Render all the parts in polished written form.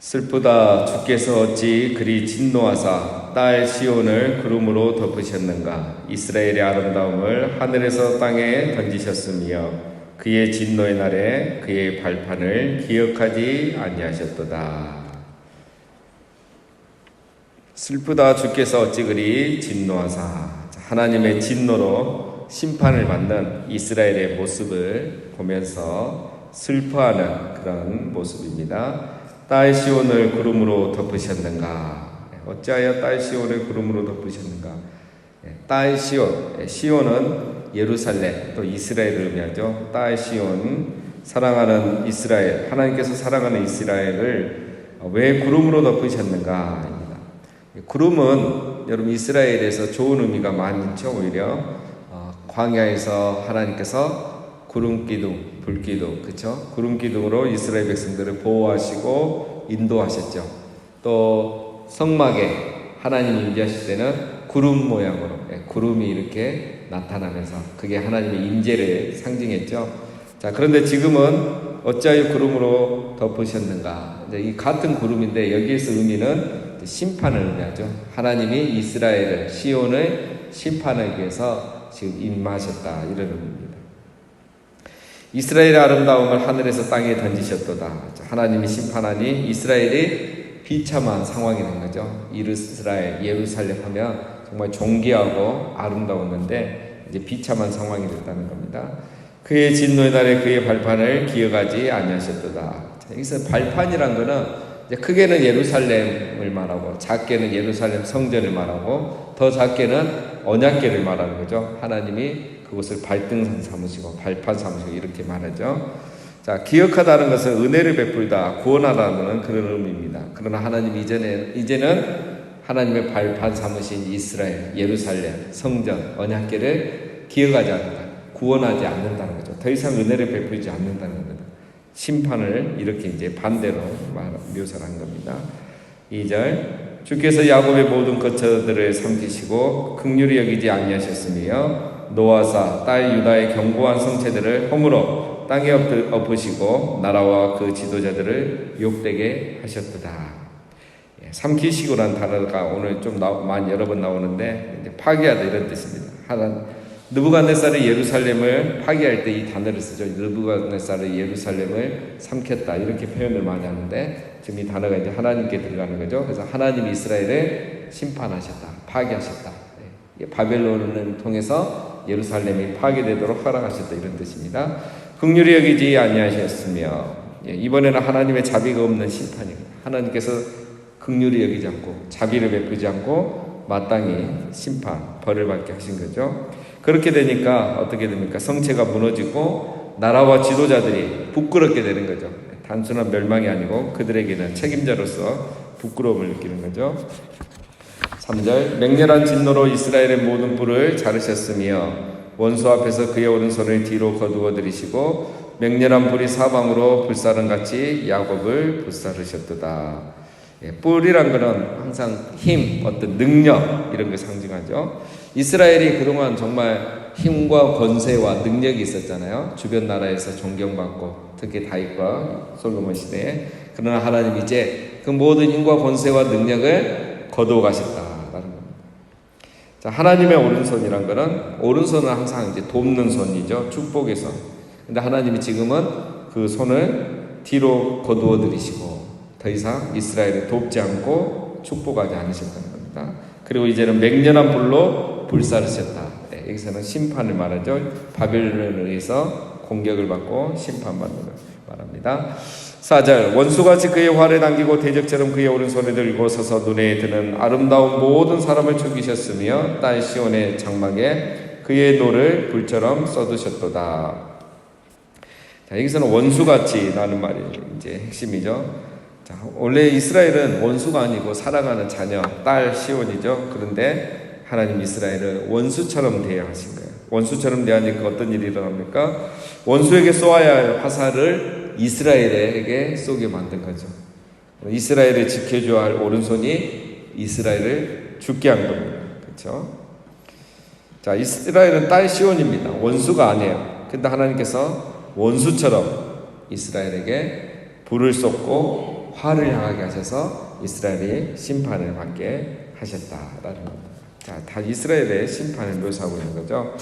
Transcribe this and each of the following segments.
슬프다 주께서 어찌 그리 진노하사 딸 시온을 구름으로 덮으셨는가. 이스라엘의 아름다움을 하늘에서 땅에 던지셨으며 그의 진노의 날에 그의 발판을 기억하지 아니하셨도다. 슬프다 주께서 어찌 그리 진노하사. 하나님의 진노로 심판을 받는 이스라엘의 모습을 보면서 슬퍼하는 그런 모습입니다. 딸 시온을 구름으로 덮으셨는가. 어찌하여 딸 시온을 구름으로 덮으셨는가. 딸 시온, 시온은 예루살렘 또 이스라엘을 의미하죠. 딸 시온, 사랑하는 이스라엘, 하나님께서 사랑하는 이스라엘을 왜 구름으로 덮으셨는가. 구름은 여러분 이스라엘에서 좋은 의미가 많죠. 오히려 광야에서 하나님께서 구름 기둥, 불 기둥, 그렇죠? 구름 기둥으로 이스라엘 백성들을 보호하시고 인도하셨죠. 또 성막에 하나님 임재하실 때는 구름 모양으로 구름이 이렇게 나타나면서 그게 하나님의 임재를 상징했죠. 자, 그런데 지금은 어찌하여 구름으로 덮으셨는가? 이제 이 같은 구름인데 여기에서 의미는 심판을 의미하죠. 하나님이 이스라엘을 시온을 심판하기 위해서 지금 임하셨다 이런 의미입니다. 이스라엘의 아름다움을 하늘에서 땅에 던지셨도다. 하나님이 심판하니 이스라엘이 비참한 상황이 된 거죠. 이스라엘, 예루살렘 하면 정말 존귀하고 아름다웠는데 이제 비참한 상황이 됐다는 겁니다. 그의 진노의 날에 그의 발판을 기억하지 아니하셨도다. 여기서 발판이란 거는 이제 크게는 예루살렘을 말하고 작게는 예루살렘 성전을 말하고 더 작게는 언약궤를 말하는 거죠. 하나님이 그것을 발등상 삼으시고 발판 삼으시고 이렇게 말하죠. 자, 기억하다는 것은 은혜를 베풀다, 구원하다는 그런 의미입니다. 그러나 하나님 이제는 하나님의 발판 삼으신 이스라엘, 예루살렘, 성전, 언약궤를 기억하지 않는다, 구원하지 않는다는 거죠. 더 이상 은혜를 베풀지 않는다는 겁니다. 심판을 이렇게 이제 반대로 묘사를 한 겁니다. 2절, 주께서 야곱의 모든 거처들을 삼키시고 긍휼히 여기지 아니하셨으며 노아사 딸 유다의 견고한 성체들을 허물어 땅에 엎으시고 나라와 그 지도자들을 욕되게 하셨도다. 삼키시고란 단어가 오늘 좀 많이 여러 번 나오는데 이제 파괴하다 이런 뜻입니다. 느부갓네살이 예루살렘을 파괴할 때 이 단어를 쓰죠. 느부갓네살이 예루살렘을 삼켰다 이렇게 표현을 많이 하는데 지금 이 단어가 이제 하나님께 들어가는 거죠. 그래서 하나님이 이스라엘을 심판하셨다, 파괴하셨다. 바벨론을 통해서 예루살렘이 파괴되도록 허락하셨다 이런 뜻입니다. 긍휼히 여기지 아니하셨으며 이번에는 하나님의 자비가 없는 심판입니다. 하나님께서 긍휼히 여기지 않고 자비를 베푸지 않고 마땅히 심판, 벌을 받게 하신 거죠. 그렇게 되니까 어떻게 됩니까? 성체가 무너지고 나라와 지도자들이 부끄럽게 되는 거죠. 단순한 멸망이 아니고 그들에게는 책임자로서 부끄러움을 느끼는 거죠. 3절, 맹렬한 진노로 이스라엘의 모든 뿔을 자르셨으며 원수 앞에서 그의 오른손을 뒤로 거두어 들이시고 맹렬한 불이 사방으로 불사른같이 야곱을 불사르셨도다. 뿔이란 것은 항상 힘, 어떤 능력 이런 걸 상징하죠. 이스라엘이 그동안 정말 힘과 권세와 능력이 있었잖아요. 주변 나라에서 존경받고 특히 다윗과 솔로몬 시대에. 그러나 하나님 이제 그 모든 힘과 권세와 능력을 거두어 가셨다라는 겁니다. 자, 하나님의 오른손이란 것은 오른손은 항상 이제 돕는 손이죠. 축복의 손. 근데 하나님이 지금은 그 손을 뒤로 거두어 들이시고 더 이상 이스라엘을 돕지 않고 축복하지 않으셨다는 겁니다. 그리고 이제는 맹렬한 불로 불사르셨다. 여기서는 심판을 말하죠. 바벨론에 의해서 공격을 받고 심판받는 걸 말합니다. 4절, 원수같이 그의 활을 당기고 대적처럼 그의 오른손에 들고 서서 눈에 드는 아름다운 모든 사람을 죽이셨으며 딸 시온의 장막에 그의 노를 불처럼 쏟으셨도다. 자, 여기서는 원수같이 라는 말이 이제 핵심이죠. 자, 원래 이스라엘은 원수가 아니고 사랑하는 자녀, 딸 시온이죠. 그런데 하나님 이스라엘을 원수처럼 대하신 거예요. 원수처럼 대하니까 어떤 일이 일어납니까? 원수에게 쏘아야 할 화살을 이스라엘에게 쏘게 만든 거죠. 이스라엘을 지켜줘야 할 오른손이 이스라엘을 죽게 한 겁니다. 그렇죠? 자, 이스라엘은 딸 시온입니다. 원수가 아니에요. 근데 하나님께서 원수처럼 이스라엘에게 불을 쏟고 화를 향하게 하셔서 이스라엘이 심판을 받게 하셨다라는 겁니다. 자, 다 이스라엘의 심판을 묘사하고 있는 거죠.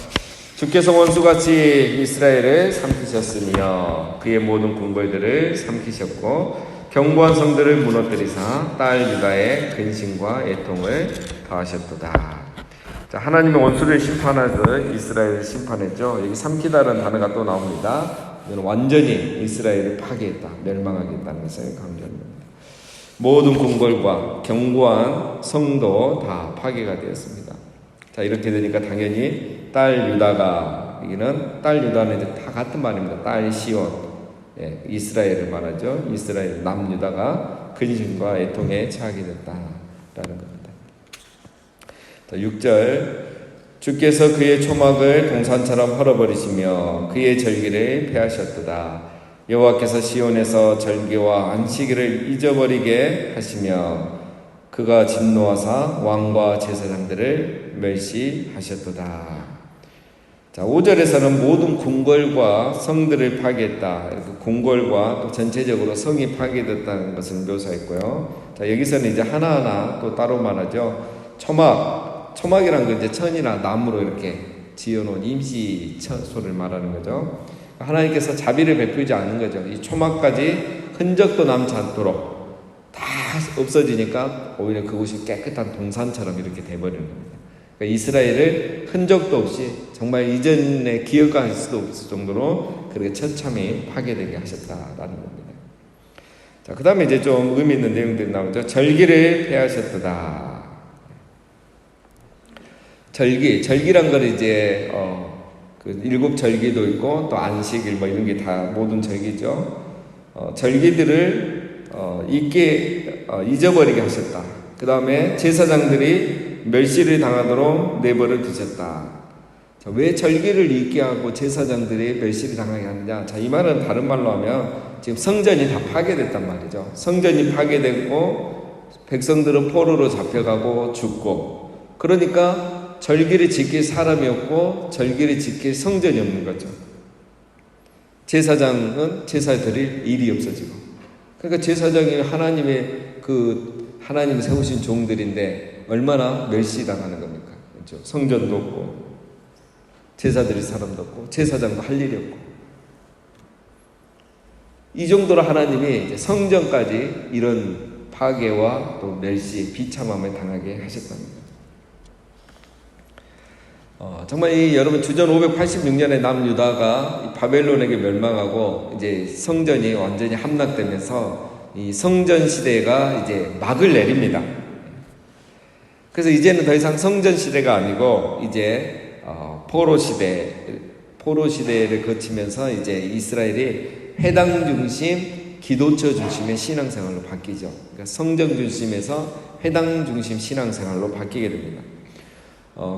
주께서 원수같이 이스라엘을 삼키셨으며 그의 모든 궁궐들을 삼키셨고 견고한 성들을 무너뜨리사 딸 유다의 근심과 애통을 더하셨도다. 자, 하나님의 원수를 심판하듯 이스라엘을 심판했죠. 여기 삼키다라는 단어가 또 나옵니다. 이는 완전히 이스라엘을 파괴했다, 멸망하겠다는 것을 강조합니다. 모든 궁궐과 견고한 성도 다 파괴가 되었습니다. 자, 이렇게 되니까 당연히 딸 유다가, 여기는 딸 유다는 이제 다 같은 말입니다. 딸 시온, 이스라엘을 말하죠. 이스라엘 남유다가 근심과 애통에 처하게 됐다라는 겁니다. 자, 6절, 주께서 그의 초막을 동산처럼 헐어버리시며 그의 절기를 폐하셨도다. 여호와께서 시온에서 절기와 안식일을 잊어버리게 하시며 그가 진노하사 왕과 제사장들을 멸시하셨도다. 자, 5절에서는 모든 궁궐과 성들을 파괴했다. 궁궐과 또 전체적으로 성이 파괴됐다는 것을 묘사했고요. 자, 여기서는 이제 하나하나 또 따로 말하죠. 초막이란 건 이제 천이나 나무로 이렇게 지어놓은 임시 처소를 말하는 거죠. 하나님께서 자비를 베풀지 않는 거죠. 이 초막까지 흔적도 남지 않도록 다 없어지니까 오히려 그곳이 깨끗한 동산처럼 이렇게 돼버리는 겁니다. 그러니까 이스라엘을 흔적도 없이 정말 이전에 기억할 수도 없을 정도로 그렇게 처참히 파괴되게 하셨다라는 겁니다. 자, 그 다음에 이제 좀 의미 있는 내용들이 나오죠. 절기를 폐하셨도다. 절기란 걸 이제 그 일곱 절기도 있고 또 안식일 뭐 이런 게 다 모든 절기죠. 절기들을 잊어버리게 하셨다. 그 다음에 제사장들이 멸시를 당하도록 내버려 두셨다. 자, 왜 절기를 잊게 하고 제사장들이 멸시를 당하게 하느냐? 자, 이 말은 다른 말로 하면 지금 성전이 다 파괴됐단 말이죠. 성전이 파괴됐고 백성들은 포로로 잡혀가고 죽고, 그러니까 절기를 지킬 사람이 없고 절기를 지킬 성전이 없는 거죠. 제사장은 제사 드릴 일이 없어지고, 그러니까 제사장이 하나님이 세우신 종들인데 얼마나 멸시당하는 겁니까? 그렇죠? 성전도 없고 제사 드릴 사람도 없고 제사장도 할 일이 없고, 이 정도로 하나님이 이제 성전까지 이런 파괴와 또 멸시, 비참함을 당하게 하셨답니다. 정말 여러분 주전 586년에 남유다가 바벨론에게 멸망하고 이제 성전이 완전히 함락되면서 이 성전 시대가 이제 막을 내립니다. 그래서 이제는 더 이상 성전 시대가 아니고 이제 포로 시대를 거치면서 이제 이스라엘이 회당 중심, 기도처 중심의 신앙생활로 바뀌죠. 그러니까 성전 중심에서 회당 중심 신앙생활로 바뀌게 됩니다.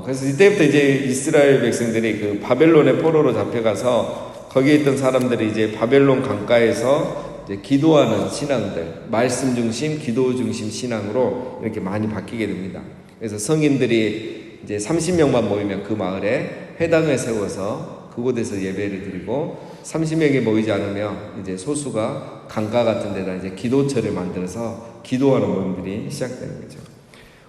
그래서 이때부터 이제 이스라엘 백성들이 그 바벨론의 포로로 잡혀가서 거기에 있던 사람들이 이제 바벨론 강가에서 이제 기도하는 신앙들, 말씀 중심, 기도 중심 신앙으로 이렇게 많이 바뀌게 됩니다. 그래서 성인들이 이제 30명만 모이면 그 마을에 회당을 세워서 그곳에서 예배를 드리고, 30명이 모이지 않으면 이제 소수가 강가 같은 데다 이제 기도처를 만들어서 기도하는 모임들이 시작되는 거죠.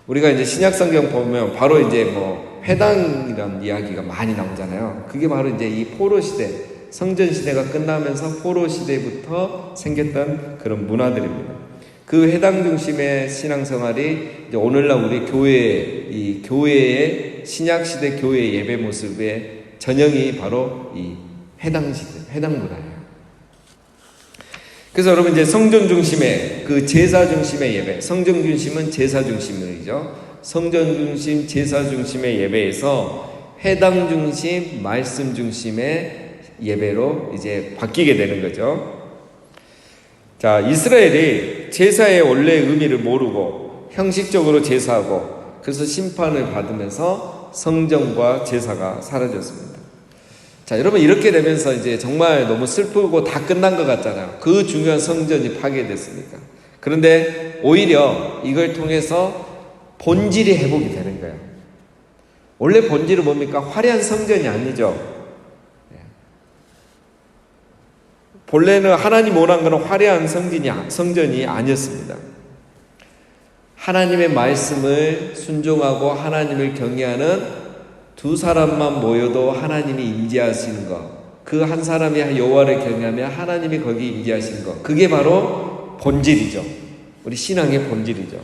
우리가 이제 신약성경 보면 바로 이제 뭐 회당이라는 이야기가 많이 나오잖아요. 그게 바로 이제 이 포로 시대, 성전 시대가 끝나면서 포로 시대부터 생겼던 그런 문화들입니다. 그 회당 중심의 신앙생활이 이제 오늘날 우리 이 교회의 신약 시대 교회 예배 모습의 전형이 바로 이 회당 시대, 회당 문화예요. 그래서 여러분 이제 성전 중심의 그 제사 중심의 예배, 성전 중심은 제사 중심이죠. 성전 중심, 제사 중심의 예배에서 회당 중심, 말씀 중심의 예배로 이제 바뀌게 되는 거죠. 자, 이스라엘이 제사의 원래의 의미를 모르고 형식적으로 제사하고, 그래서 심판을 받으면서 성전과 제사가 사라졌습니다. 자, 여러분 이렇게 되면서 이제 정말 너무 슬프고 다 끝난 것 같잖아요. 그 중요한 성전이 파괴됐으니까. 그런데 오히려 이걸 통해서 본질이 회복이 되는 거예요. 원래 본질은 뭡니까? 화려한 성전이 아니죠. 본래는 하나님 원한 것은 화려한 성전이 아니었습니다. 하나님의 말씀을 순종하고 하나님을 경외하는 두 사람만 모여도 하나님이 임재하시는 것, 그 한 사람이 여호와를 경외하며 하나님이 거기 임재하시는 것, 그게 바로 본질이죠. 우리 신앙의 본질이죠.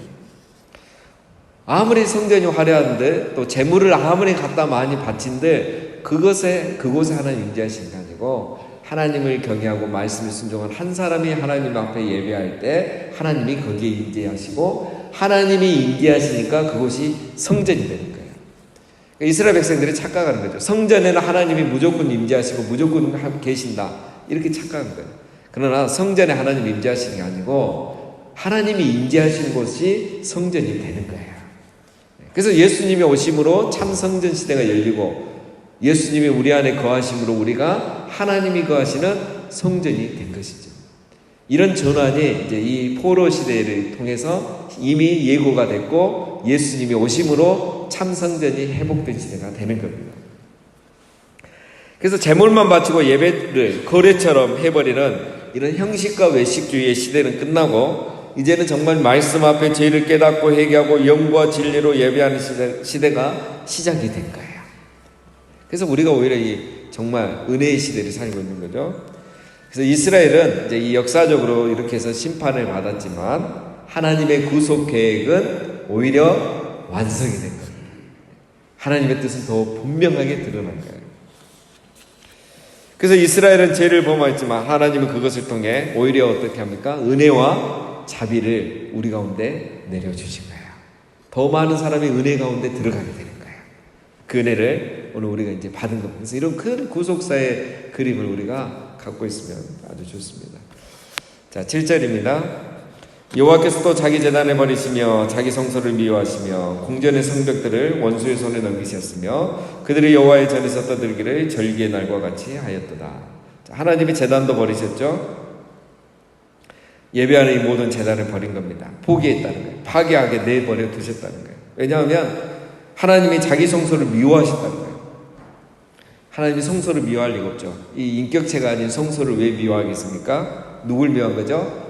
아무리 성전이 화려한데 또 재물을 아무리 갖다 많이 바친데 그곳에 하나님 임재하시는 게 아니고, 하나님을 경외하고 말씀을 순종한 한 사람이 하나님 앞에 예배할 때 하나님이 거기에 임재하시고, 하나님이 임재하시니까 그곳이 성전이 되는 거예요. 이스라엘 백성들이 착각하는 거죠. 성전에는 하나님이 무조건 임재하시고 무조건 계신다, 이렇게 착각하는 거예요. 그러나 성전에 하나님이 임재하시는 게 아니고 하나님이 임재하시는 곳이 성전이 되는 거예요. 그래서 예수님이 오심으로 참 성전 시대가 열리고, 예수님이 우리 안에 거하심으로 우리가 하나님이 거하시는 성전이 된 것이죠. 이런 전환이 이제 이 포로 시대를 통해서 이미 예고가 됐고, 예수님이 오심으로 참 성전이 회복된 시대가 되는 겁니다. 그래서 제물만 바치고 예배를 거래처럼 해버리는 이런 형식과 외식주의의 시대는 끝나고, 이제는 정말 말씀 앞에 죄를 깨닫고 회개하고 영과 진리로 예배하는 시대가 시작이 된 거예요. 그래서 우리가 오히려 정말 은혜의 시대를 살고 있는 거죠. 그래서 이스라엘은 이제 이 역사적으로 이렇게 해서 심판을 받았지만, 하나님의 구속 계획은 오히려 완성이 된 겁니다. 하나님의 뜻은 더 분명하게 드러난 거예요. 그래서 이스라엘은 죄를 범하였지만 하나님은 그것을 통해 오히려 어떻게 합니까? 은혜와 자비를 우리 가운데 내려주신 거예요. 더 많은 사람이 은혜 가운데 들어가게 되는 거예요. 그 은혜를 오늘 우리가 이제 받은 겁니다. 그래서 이런 큰 구속사의 그림을 우리가 갖고 있으면 아주 좋습니다. 자, 7절입니다. 여호와께서 또 자기 제단을 버리시며 자기 성소를 미워하시며 궁전의 성벽들을 원수의 손에 넘기셨으며 그들이 여호와의 전에서 떠들기를 절기의 날과 같이 하였도다. 자, 하나님이 제단도 버리셨죠. 예배하는 이 모든 제단을 버린 겁니다. 포기했다는 거예요. 파괴하게 내버려 두셨다는 거예요. 왜냐하면 하나님이 자기 성소를 미워하셨다는 거예요. 하나님이 성소를 미워할 리가 없죠. 이 인격체가 아닌 성소를 왜 미워하겠습니까? 누굴 미워한 거죠?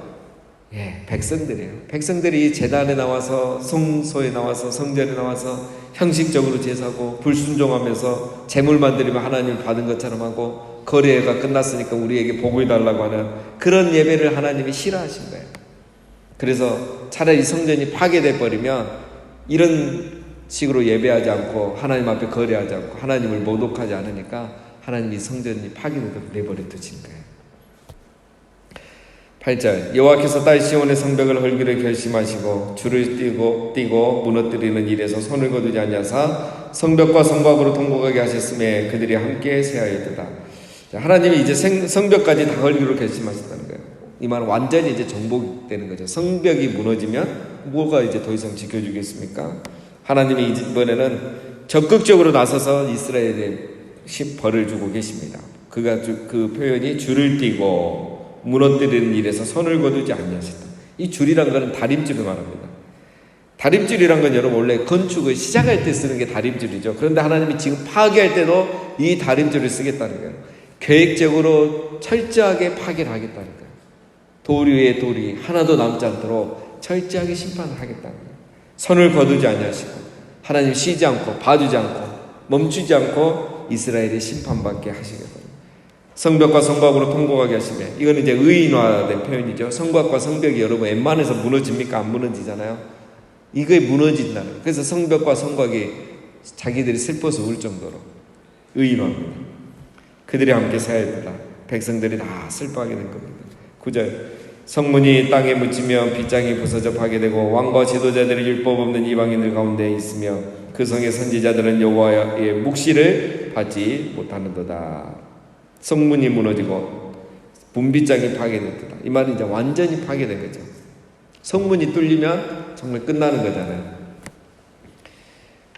백성들이에요. 백성들이 제단에 나와서, 성소에 나와서, 성전에 나와서 형식적으로 제사하고 불순종하면서 제물만 드리면 하나님을 받은 것처럼 하고, 거래가 끝났으니까 우리에게 복을 달라고 하는 그런 예배를 하나님이 싫어하신 거예요. 그래서 차라리 성전이 파괴돼 버리면 이런 식으로 예배하지 않고 하나님 앞에 거래하지 않고 하나님을 모독하지 않으니까 하나님이 성전이 파괴되도록 내버려 두신 거예요. 8절 여호와께서 딸 시온의 성벽을 헐기를 결심하시고 줄을 띄고 무너뜨리는 일에서 손을 거두지 아니하사 성벽과 성곽으로 통곡하게 하셨음에 그들이 함께 쇠하였도다. 하나님이 이제 성벽까지 다 헐기로 결심하셨다는 거예요. 이 말은 완전히 이제 정복되는 거죠. 성벽이 무너지면 뭐가 이제 더 이상 지켜주겠습니까? 하나님이 이번에는 적극적으로 나서서 이스라엘에 벌을 주고 계십니다. 그 표현이 줄을 띄고 무너뜨리는 일에서 손을 거두지 아니하셨다. 이 줄이란 것은 다림줄을 말합니다. 다림줄이란 건 여러분 원래 건축을 시작할 때 쓰는 게 다림줄이죠. 그런데 하나님이 지금 파괴할 때도 이 다림줄을 쓰겠다는 거예요. 계획적으로 철저하게 파괴를 하겠다는 거예요. 돌 위에 돌이 하나도 남지 않도록 철저하게 심판을 하겠다는 거예요. 손을 거두지 아니하시고 하나님 쉬지 않고 봐주지 않고 멈추지 않고 이스라엘이 심판받게 하시겠다. 성벽과 성곽으로 통곡하게 하시며, 이거는 이제 의인화된 표현이죠. 성곽과 성벽이 여러분 웬만해서 무너집니까? 안 무너지잖아요. 이게 무너진다는 거예요. 그래서 성벽과 성곽이 자기들이 슬퍼서 울 정도로 의인화합니다. 그들이 함께 사야되다. 백성들이 다 슬퍼하게 된 겁니다. 9절 성문이 땅에 묻히며 빗장이 부서져 파괴되고 왕과 지도자들이 율법 없는 이방인들 가운데 있으며 그 성의 선지자들은 여호와의 묵시를 받지 못하는도다. 성문이 무너지고 분빗장이 파괴됐다. 이 말은 이제 완전히 파괴된 거죠. 성문이 뚫리면 정말 끝나는 거잖아요.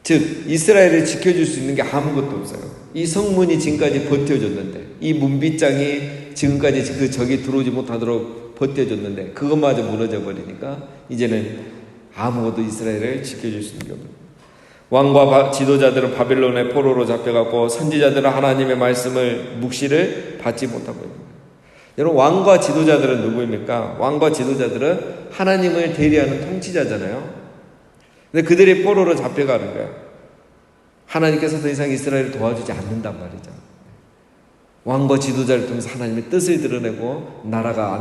즉 이스라엘을 지켜줄 수 있는 게 아무것도 없어요. 이 성문이 지금까지 버텨줬는데, 이 문빗장이 지금까지 그 적이 들어오지 못하도록 버텨줬는데 그것마저 무너져 버리니까 이제는 아무것도 이스라엘을 지켜줄 수 있는 게 없는. 왕과 지도자들은 바빌론의 포로로 잡혀갔고 선지자들은 하나님의 말씀을 묵시를 받지 못하고 있는 거예요. 여러분, 왕과 지도자들은 누구입니까? 왕과 지도자들은 하나님을 대리하는 통치자잖아요. 근데 그들이 포로로 잡혀가는 거예요. 하나님께서 더 이상 이스라엘을 도와주지 않는단 말이죠. 왕과 지도자를 통해서 하나님의 뜻을 드러내고 나라가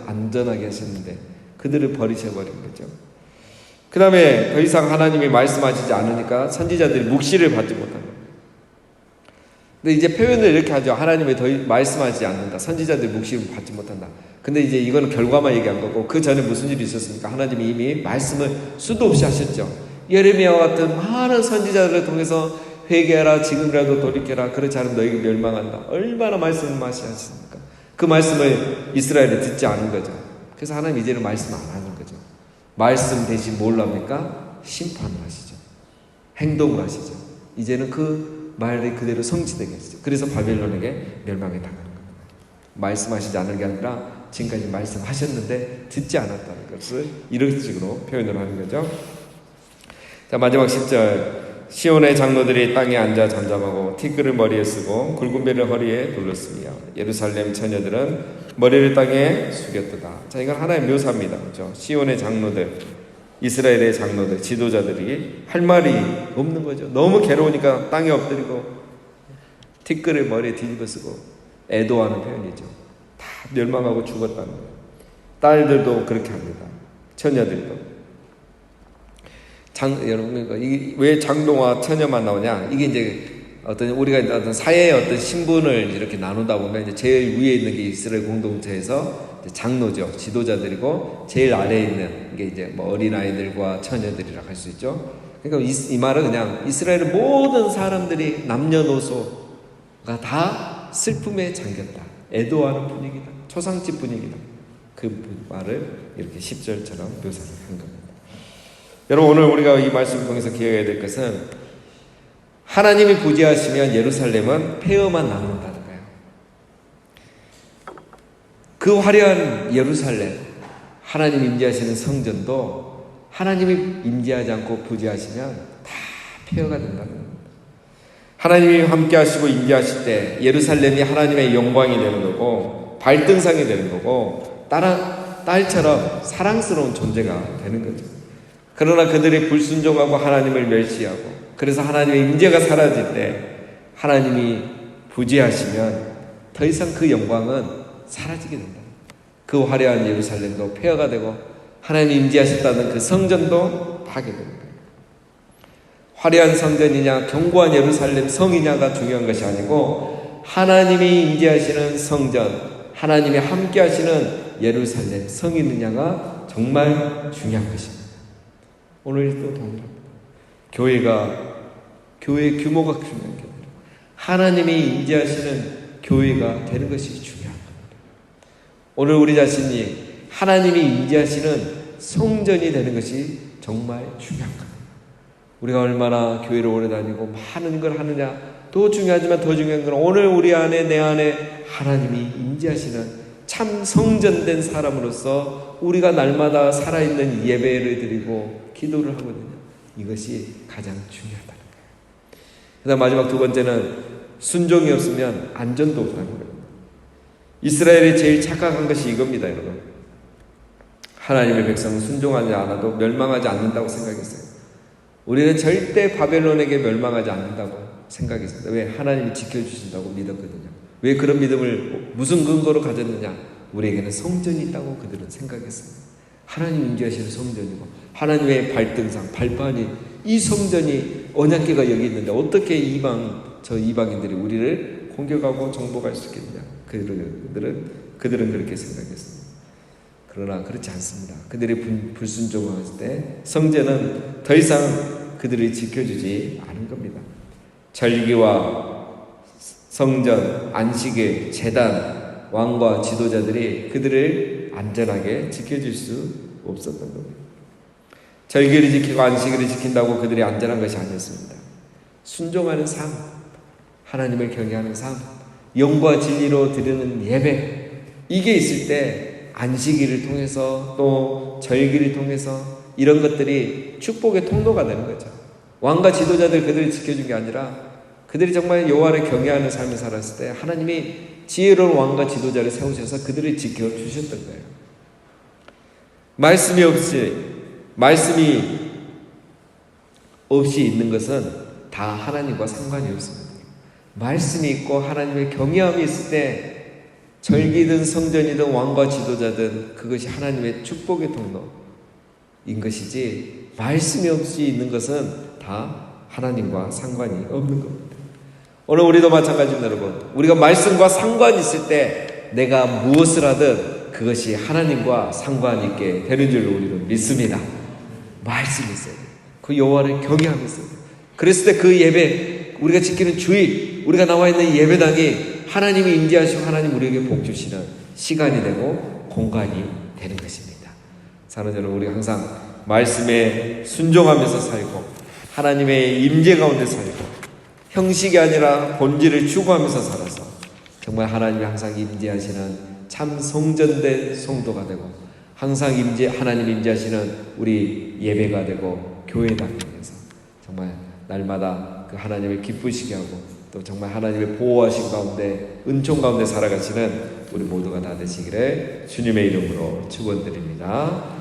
안전하게 하셨는데 그들을 버리셔버린 거죠. 그 다음에 더 이상 하나님이 말씀하시지 않으니까 선지자들이 묵시를 받지 못한 거예요. 근데 이제 표현을 이렇게 하죠. 하나님이 더 말씀하지 않는다. 선지자들이 묵시를 받지 못한다. 근데 이제 이거는 결과만 얘기한 거고, 그 전에 무슨 일이 있었습니까? 하나님이 이미 말씀을 수도 없이 하셨죠. 예레미야와 같은 많은 선지자들을 통해서 회개하라, 지금이라도 돌이켜라, 그렇지 않으면 너에게 멸망한다. 얼마나 말씀을 하셨습니까? 그 말씀을 이스라엘이 듣지 않은 거죠. 그래서 하나님 이제는 말씀 안 하는 거죠. 말씀 대신 뭘 합니까? 심판을 하시죠. 행동을 하시죠. 이제는 그 말이 그대로 성취되게 하시죠. 그래서 바벨론에게 멸망에 당하는 겁니다. 말씀하시지 않은 게 아니라 지금까지 말씀하셨는데 듣지 않았다는 것을 이런 식으로 표현을 하는 거죠. 자, 마지막 10절. 시온의 장로들이 땅에 앉아 잠잠하고 티끌을 머리에 쓰고 굵은 배를 허리에 둘렀으며 예루살렘 처녀들은 머리를 땅에 숙였도다. 자, 이건 하나의 묘사입니다. 그렇죠? 시온의 장로들, 이스라엘의 장로들, 지도자들이 할 말이 없는 거죠. 너무 괴로우니까 땅에 엎드리고 티끌을 머리에 뒤집어 쓰고 애도하는 표현이죠. 다 멸망하고 죽었다는 거예요. 딸들도 그렇게 합니다. 처녀들도. 여러분, 왜 장로와 처녀만 나오냐? 이게 이제 우리가 어떤 사회의 어떤 신분을 이렇게 나누다 보면 이제 제일 위에 있는 게 이스라엘 공동체에서 이제 장로죠. 지도자들이고 제일 아래에 있는 게 이제 뭐 어린아이들과 처녀들이라고 할 수 있죠. 그러니까 이 말은 그냥 이스라엘의 모든 사람들이 남녀노소가 다 슬픔에 잠겼다. 애도하는 분위기다. 초상집 분위기다. 그 말을 이렇게 10절처럼 묘사를 한 겁니다. 여러분, 오늘 우리가 이 말씀을 통해서 기억해야 될 것은 하나님이 부지하시면 예루살렘은 폐허만 남는다는 거예요. 그 화려한 예루살렘, 하나님 임재하시는 성전도 하나님이 임재하지 않고 부지하시면 다 폐허가 된다는 겁니다. 하나님이 함께 하시고 임재하실 때 예루살렘이 하나님의 영광이 되는 거고 발등상이 되는 거고 딸처럼 사랑스러운 존재가 되는 거죠. 그러나 그들이 불순종하고 하나님을 멸시하고 그래서 하나님의 임재가 사라질 때 하나님이 부지하시면 더 이상 그 영광은 사라지게 된다. 그 화려한 예루살렘도 폐허가 되고 하나님이 임재하셨다는 그 성전도 파괴됩니다. 화려한 성전이냐 견고한 예루살렘 성이냐가 중요한 것이 아니고 하나님이 임재하시는 성전, 하나님이 함께 하시는 예루살렘 성이 있느냐가 정말 중요한 것입니다. 오늘도 동일합니다. 교회의 규모가 중요한 게 아니라 하나님이 임재하시는 교회가 되는 것이 중요한 겁니다. 오늘 우리 자신이 하나님이 임재하시는 성전이 되는 것이 정말 중요한 겁니다. 우리가 얼마나 교회를 오래 다니고 많은 걸 하느냐 더 중요하지만 더 중요한 건 오늘 우리 안에 내 안에 하나님이 임재하시는 참 성전된 사람으로서 우리가 날마다 살아있는 예배를 드리고 기도를 하거든요. 이것이 가장 중요하다는 거예요. 그 다음 마지막 두 번째는 순종이 없으면 안전도 없다는 거예요. 이스라엘이 제일 착각한 것이 이겁니다, 여러분. 하나님의 백성은 순종하지 않아도 멸망하지 않는다고 생각했어요. 우리는 절대 바벨론에게 멸망하지 않는다고 생각했습니다. 왜? 하나님이 지켜주신다고 믿었거든요. 왜 그런 믿음을 무슨 근거로 가졌느냐? 우리에게는 성전이 있다고 그들은 생각했습니다. 하나님 임재하시는 성전이고 하나님의 발등상, 발판이 이 성전이 언약궤가 여기 있는데 어떻게 이방인들이 우리를 공격하고 정복할 수 있겠냐? 그들은 그렇게 생각했습니다. 그러나 그렇지 않습니다. 그들이 불순종을 했을 때 성전은 더 이상 그들을 지켜주지 않은 겁니다. 절기와 성전, 안식일, 제단, 왕과 지도자들이 그들을 안전하게 지켜줄 수 없었던 겁니다. 절기를 지키고 안식일을 지킨다고 그들이 안전한 것이 아니었습니다. 순종하는 삶, 하나님을 경외하는 삶, 영과 진리로 드리는 예배, 이게 있을 때 안식일을 통해서 또 절기를 통해서 이런 것들이 축복의 통로가 되는 거죠. 왕과 지도자들 그들을 지켜준 게 아니라 그들이 정말 여호와를 경외하는 삶을 살았을 때 하나님이 지혜로운 왕과 지도자를 세우셔서 그들을 지켜주셨던 거예요. 말씀이 없이 있는 것은 다 하나님과 상관이 없습니다. 말씀이 있고 하나님의 경외함이 있을 때 절기든 성전이든 왕과 지도자든 그것이 하나님의 축복의 통로인 것이지, 말씀이 없이 있는 것은 다 하나님과 상관이 없는 겁니다. 오늘 우리도 마찬가지입니다, 여러분. 우리가 말씀과 상관이 있을 때 내가 무엇을 하든 그것이 하나님과 상관 있게 되는 줄로 우리는 믿습니다. 말씀이 있어야 돼요. 그 여호와를 경외하고 있어야 돼요. 그랬을 때 그 예배, 우리가 지키는 주일, 우리가 나와 있는 예배당이 하나님이 임재하시고 하나님 우리에게 복 주시는 시간이 되고 공간이 되는 것입니다. 사랑하는 여러분, 우리가 항상 말씀에 순종하면서 살고 하나님의 임재 가운데 살고 형식이 아니라 본질을 추구하면서 살아서 정말 하나님이 항상 임재하시는 참 성전된 성도가 되고 항상 하나님 임재하시는 우리 예배가 되고 교회당이 되서 정말 날마다 그 하나님을 기쁘시게 하고 또 정말 하나님의 보호하신 가운데 은총 가운데 살아가시는 우리 모두가 다 되시기를 주님의 이름으로 축원드립니다.